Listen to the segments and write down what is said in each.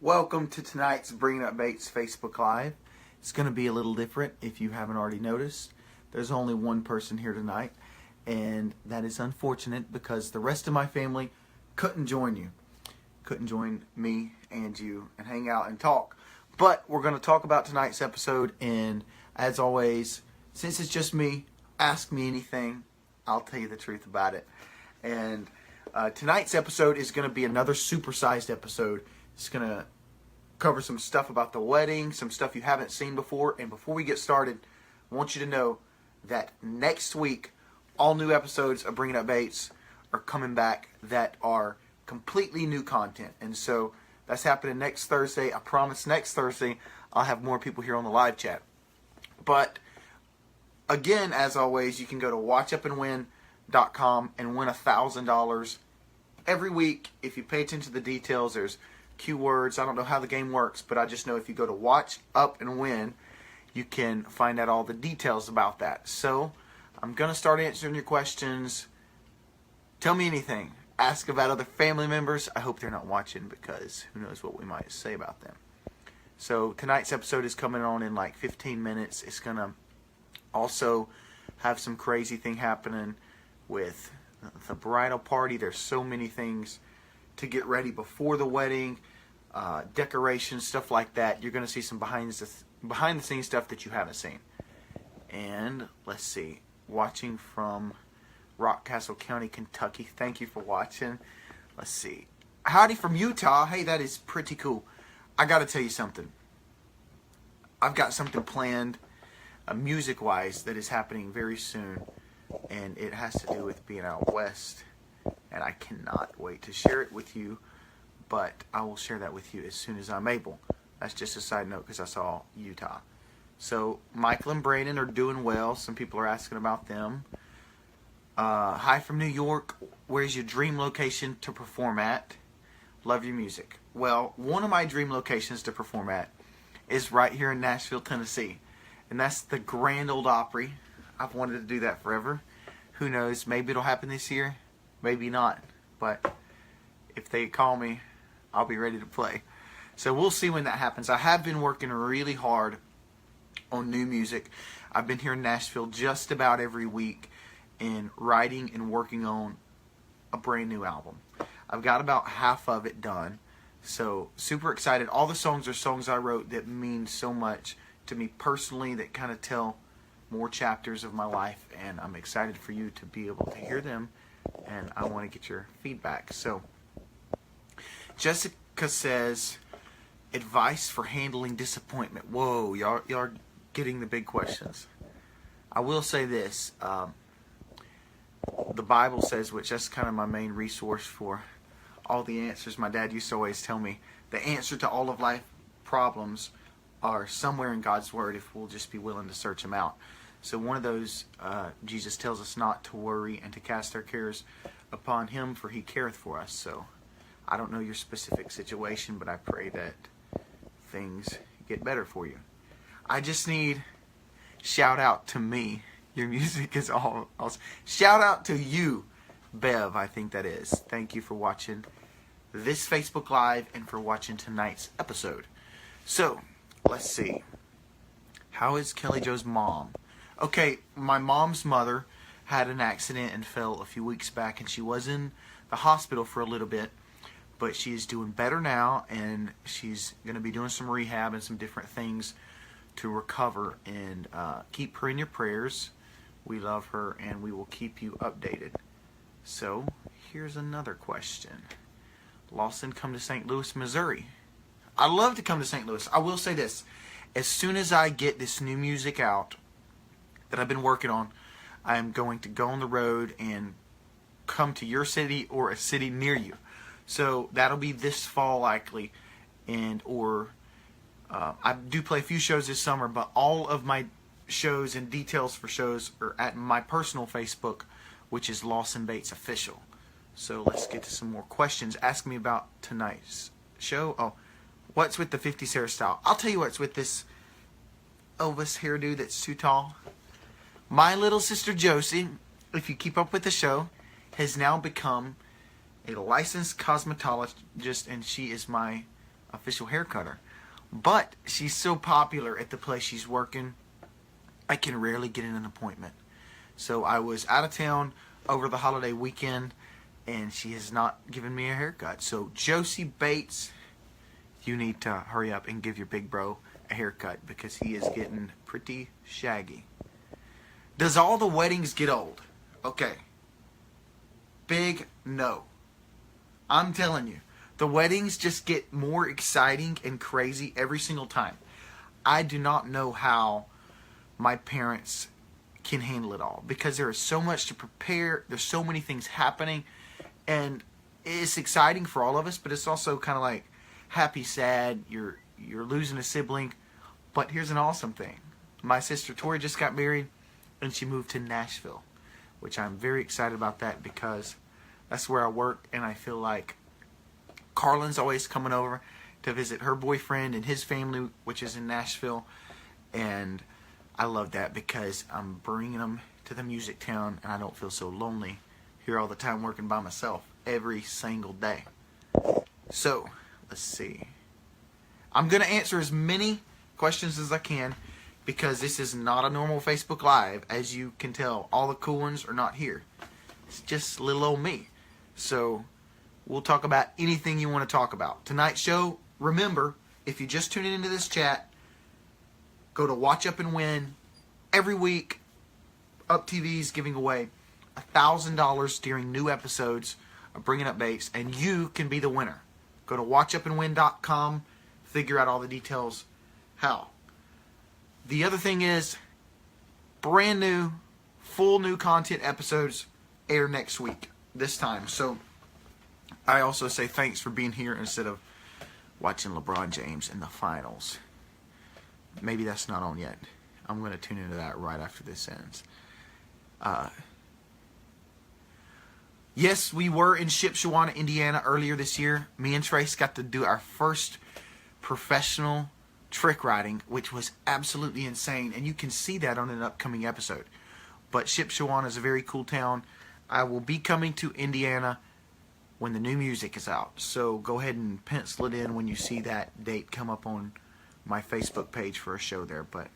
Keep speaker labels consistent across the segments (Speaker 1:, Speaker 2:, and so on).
Speaker 1: Welcome to tonight's Bringing Up Bates Facebook Live. It's going to be a little different if you haven't already noticed. There's only one person here tonight, and that is unfortunate because the rest of my family couldn't join you. Couldn't join me and you and hang out and talk. But we're going to talk about tonight's episode, and as always, since it's just me, ask me anything. I'll tell you the truth about it. And tonight's episode is going to be another supersized episode. It's going to cover some stuff about the wedding, some stuff you haven't seen before. And before we get started, I want you to know that next week, all new episodes of Bringing Up Bates are coming back that are completely new content. And so that's happening next Thursday. I promise next Thursday I'll have more people here on the live chat. But again, as always, you can go to watchupandwin.com and win $1,000 every week. If you pay attention to the details, there's keywords. I don't know how the game works, but I just know if you go to Watch Up and Win, you can find out all the details about that. So I'm going to start answering your questions. Tell me anything. Ask about other family members. I hope they're not watching because who knows what we might say about them. So tonight's episode is coming on in like 15 minutes. It's going to also have some crazy thing happening with the bridal party. There's so many things to get ready before the wedding, decorations, stuff like that. You're going to see some behind the scenes stuff that you haven't seen. And let's see, watching from Rockcastle County, Kentucky. Thank you for watching. Let's see. Howdy from Utah. Hey, that is pretty cool. I got to tell you something. I've got something planned, music-wise, that is happening very soon. And it has to do with being out west. And I cannot wait to share it with you. But I will share that with you as soon as I'm able. That's just a side note because I saw Utah. So Michael and Brayden are doing well. Some people are asking about them. Hi from New York. Where's your dream location to perform at? Love your music. Well, one of my dream locations to perform at is right here in Nashville, Tennessee. And that's the Grand Ole Opry. I've wanted to do that forever. Who knows? Maybe it'll happen this year. Maybe not. But if they call me, I'll be ready to play. So we'll see when that happens. I have been working really hard on new music. I've been here in Nashville just about every week and writing and working on a brand new album. I've got about half of it done. So super excited. All the songs are songs I wrote that mean so much to me personally, that kind of tell more chapters of my life. And I'm excited for you to be able to hear them. And I want to get your feedback. So Jessica says, advice for handling disappointment. Whoa, y'all are getting the big questions. I will say this. The Bible says, which that's kind of my main resource for all the answers. My dad used to always tell me the answer to all of life problems are somewhere in God's Word if we'll just be willing to search them out. So one of those, Jesus tells us not to worry and to cast our cares upon Him, for He careth for us. So I don't know your specific situation, but I pray that things get better for you. I just need shout out to me. Your music is all awesome. Shout out to you, Bev, I think that is. Thank you for watching this Facebook Live and for watching tonight's episode. So, let's see. How is Kelly Joe's mom? Okay, my mom's mother had an accident and fell a few weeks back, and she was in the hospital for a little bit, but she's doing better now, and she's going to be doing some rehab and some different things to recover, and keep her in your prayers. We love her, and we will keep you updated. So, here's another question. Lawson, come to St. Louis, Missouri. I love to come to St. Louis. I will say this. As soon as I get this new music out that I've been working on, I am going to go on the road and come to your city or a city near you. So, that'll be this fall likely. I do play a few shows this summer, but all of my shows and details for shows are at my personal Facebook, which is Lawson Bates Official. So let's get to some more questions. Ask me about tonight's show. Oh, what's with the 50s hairstyle? I'll tell you what's with this Elvis hairdo that's too tall. My little sister Josie, if you keep up with the show, has now become a licensed cosmetologist, and she is my official hair cutter. But she's so popular at the place she's working, I can rarely get in an appointment. So I was out of town over the holiday weekend, and she has not given me a haircut. So Josie Bates, you need to hurry up and give your big bro a haircut because he is getting pretty shaggy. Does all the weddings get old? Okay. Big no. I'm telling you, the weddings just get more exciting and crazy every single time. I do not know how my parents can handle it all because there is so much to prepare. There's so many things happening, and it's exciting for all of us, but it's also kind of like happy, sad. You're losing a sibling, but here's an awesome thing. My sister Tori just got married, and she moved to Nashville, which I'm very excited about that because that's where I work, and I feel like Carlin's always coming over to visit her boyfriend and his family, which is in Nashville, and I love that because I'm bringing them to the music town, and I don't feel so lonely here all the time working by myself every single day. So, let's see. I'm going to answer as many questions as I can because this is not a normal Facebook Live. As you can tell, all the cool ones are not here. It's just little old me. So, we'll talk about anything you want to talk about. Tonight's show, remember, if you just tune into this chat, go to Watch Up and Win. Every week, UPtv is giving away $1,000 during new episodes of Bringing Up Bates, and you can be the winner. Go to watchupandwin.com, figure out all the details how. The other thing is, brand new, full new content episodes air next week, this time. So, I also say thanks for being here instead of watching LeBron James in the finals. Maybe that's not on yet. I'm going to tune into that right after this ends. Yes, we were in Shipshewana, Indiana earlier this year. Me and Trace got to do our first professional trick riding, which was absolutely insane. And you can see that on an upcoming episode. But Shipshewana is a very cool town. I will be coming to Indiana when the new music is out. So go ahead and pencil it in when you see that date come up on my Facebook page for a show there. But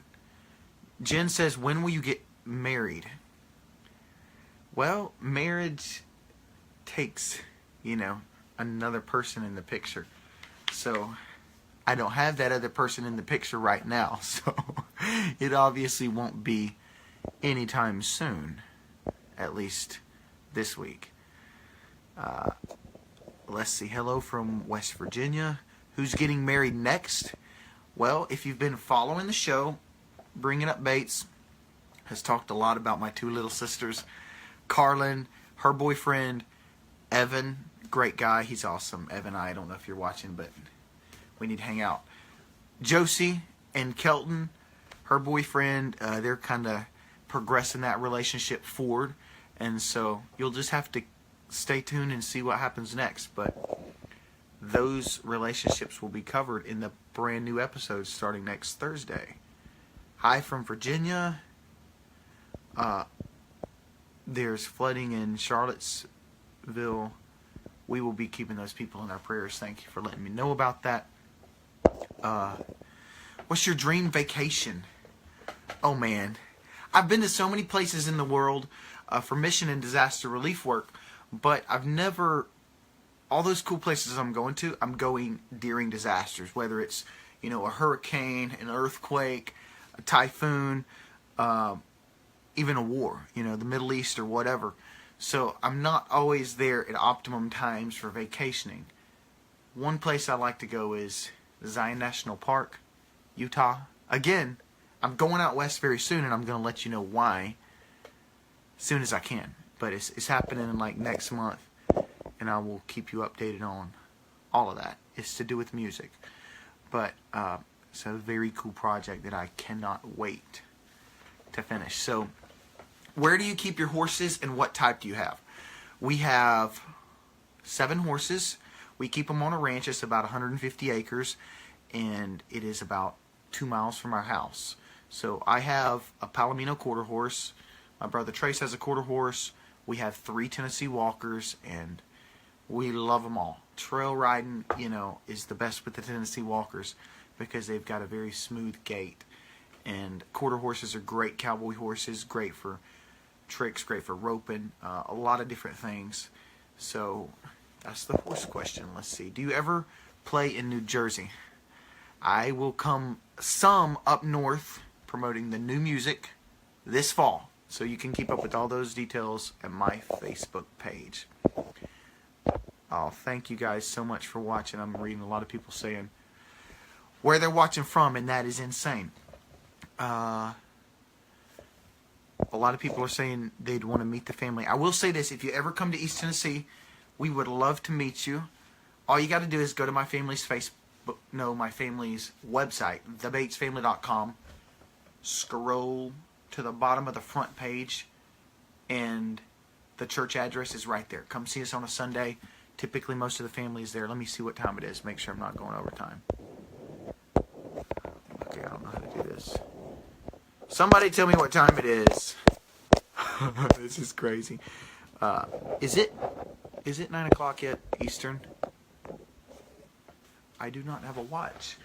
Speaker 1: Jen says, when will you get married? Well, marriage takes, another person in the picture. So I don't have that other person in the picture right now. So it obviously won't be anytime soon. At least this week. Let's see. Hello from West Virginia. Who's getting married next? Well, if you've been following the show, Bringing Up Bates has talked a lot about my two little sisters, Carlin, her boyfriend, Evan, great guy, he's awesome. Evan, I don't know if you're watching, but we need to hang out. Josie and Kelton, her boyfriend, they're kind of progressing that relationship forward, and so you'll just have to stay tuned and see what happens next. But those relationships will be covered in the brand new episodes starting next Thursday. Hi from Virginia. There's flooding in Charlottesville. We will be keeping those people in our prayers. Thank you for letting me know about that. What's your dream vacation? Oh man, I've been to so many places in the world for mission and disaster relief work, but I've never, all those cool places I'm going during disasters, whether it's, a hurricane, an earthquake, a typhoon, even a war, the Middle East or whatever. So I'm not always there at optimum times for vacationing. One place I like to go is Zion National Park, Utah. Again, I'm going out west very soon, and I'm going to let you know why as soon as I can. But it's happening in next month, and I will keep you updated on all of that. It's to do with music. But it's a very cool project that I cannot wait to finish. So, where do you keep your horses, and what type do you have? We have 7 horses. We keep them on a ranch. It's about 150 acres, and it is about 2 miles from our house. So I have a Palomino quarter horse. My brother Trace has a quarter horse. We have 3 Tennessee Walkers, and We love them all. Trail riding, is the best with the Tennessee Walkers because they've got a very smooth gait. And quarter horses are great cowboy horses, great for tricks, great for roping, a lot of different things. So that's the horse question. Let's see. Do you ever play in New Jersey? I will come some up north promoting the new music this fall. So you can keep up with all those details at my Facebook page. Oh, thank you guys so much for watching. I'm reading a lot of people saying where they're watching from, and that is insane. A lot of people are saying they'd want to meet the family. I will say this, if you ever come to East Tennessee, we would love to meet you. All you got to do is go to my family's my family's website, thebatesfamily.com. Scroll to the bottom of the front page, and the church address is right there. Come see us on a Sunday. Typically, most of the family is there. Let me see what time it is. Make sure I'm not going over time. Okay, I don't know how to do this. Somebody tell me what time it is. This is crazy. Is it 9 o'clock yet, Eastern? I do not have a watch.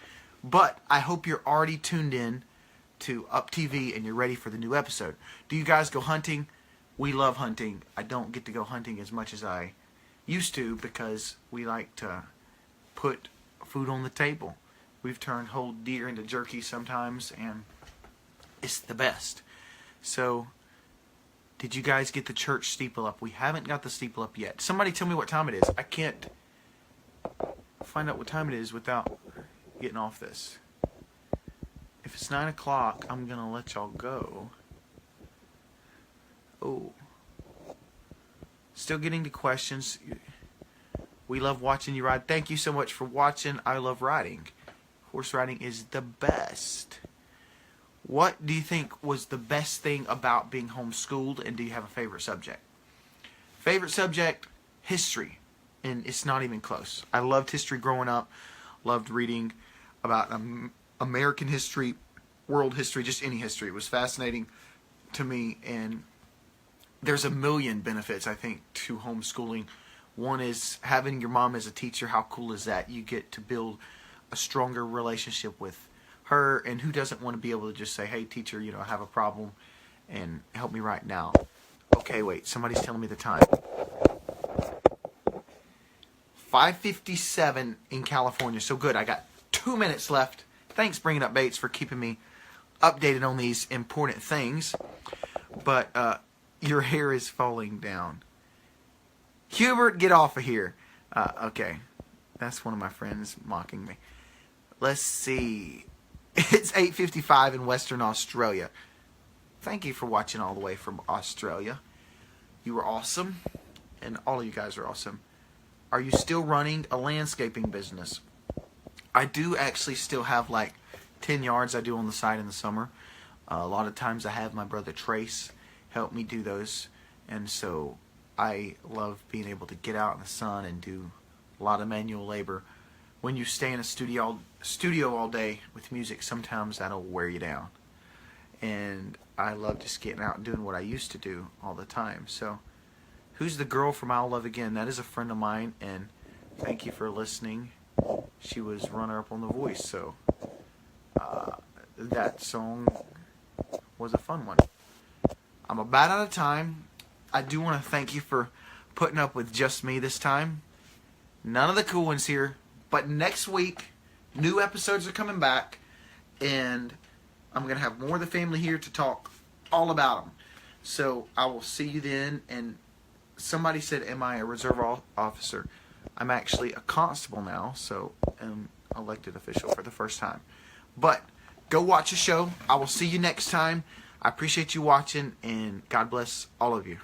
Speaker 1: But I hope you're already tuned in to UPtv and you're ready for the new episode. Do you guys go hunting? We love hunting. I don't get to go hunting as much as I used to because we like to put food on the table. We've turned whole deer into jerky sometimes, and it's the best. So, did you guys get the church steeple up? We haven't got the steeple up yet. Somebody tell me what time it is. I can't find out what time it is without getting off this. If it's 9 o'clock, I'm going to let y'all go. Oh. Still getting to questions. We love watching you ride. Thank you so much for watching. I love riding. Horse riding is the best. What do you think was the best thing about being homeschooled, and do you have a favorite subject? Favorite subject? History. And it's not even close. I loved history growing up. Loved reading about American history, world history, just any history. It was fascinating to me, and there's a million benefits, I think, to homeschooling. One is having your mom as a teacher. How cool is that? You get to build a stronger relationship with her, and who doesn't want to be able to just say, hey, teacher, I have a problem, and help me right now. Okay, wait, somebody's telling me the time. 5:57 in California. So good, I got 2 minutes left. Thanks, Bringing Up Bates, for keeping me updated on these important things. But your hair is falling down. Hubert, get off of here. Okay, that's one of my friends mocking me. Let's see. It's 8:55 in Western Australia. Thank you for watching all the way from Australia. You were awesome, and all of you guys are awesome. Are you still running a landscaping business? I do actually still have like 10 yards I do on the side in the summer. A lot of times I have my brother Trace help me do those, and so I love being able to get out in the sun and do a lot of manual labor. When you stay in a studio all day with music, sometimes that'll wear you down. And I love just getting out and doing what I used to do all the time. So, who's the girl from I'll Love Again? That is a friend of mine, and thank you for listening. She was runner-up on The Voice, so that song was a fun one. I'm about out of time. I do want to thank you for putting up with just me this time. None of the cool ones here. But next week, new episodes are coming back, and I'm going to have more of the family here to talk all about them. So I will see you then. And somebody said, am I a reserve officer? I'm actually a constable now, so I'm elected official for the first time. But go watch a show. I will see you next time. I appreciate you watching, and God bless all of you.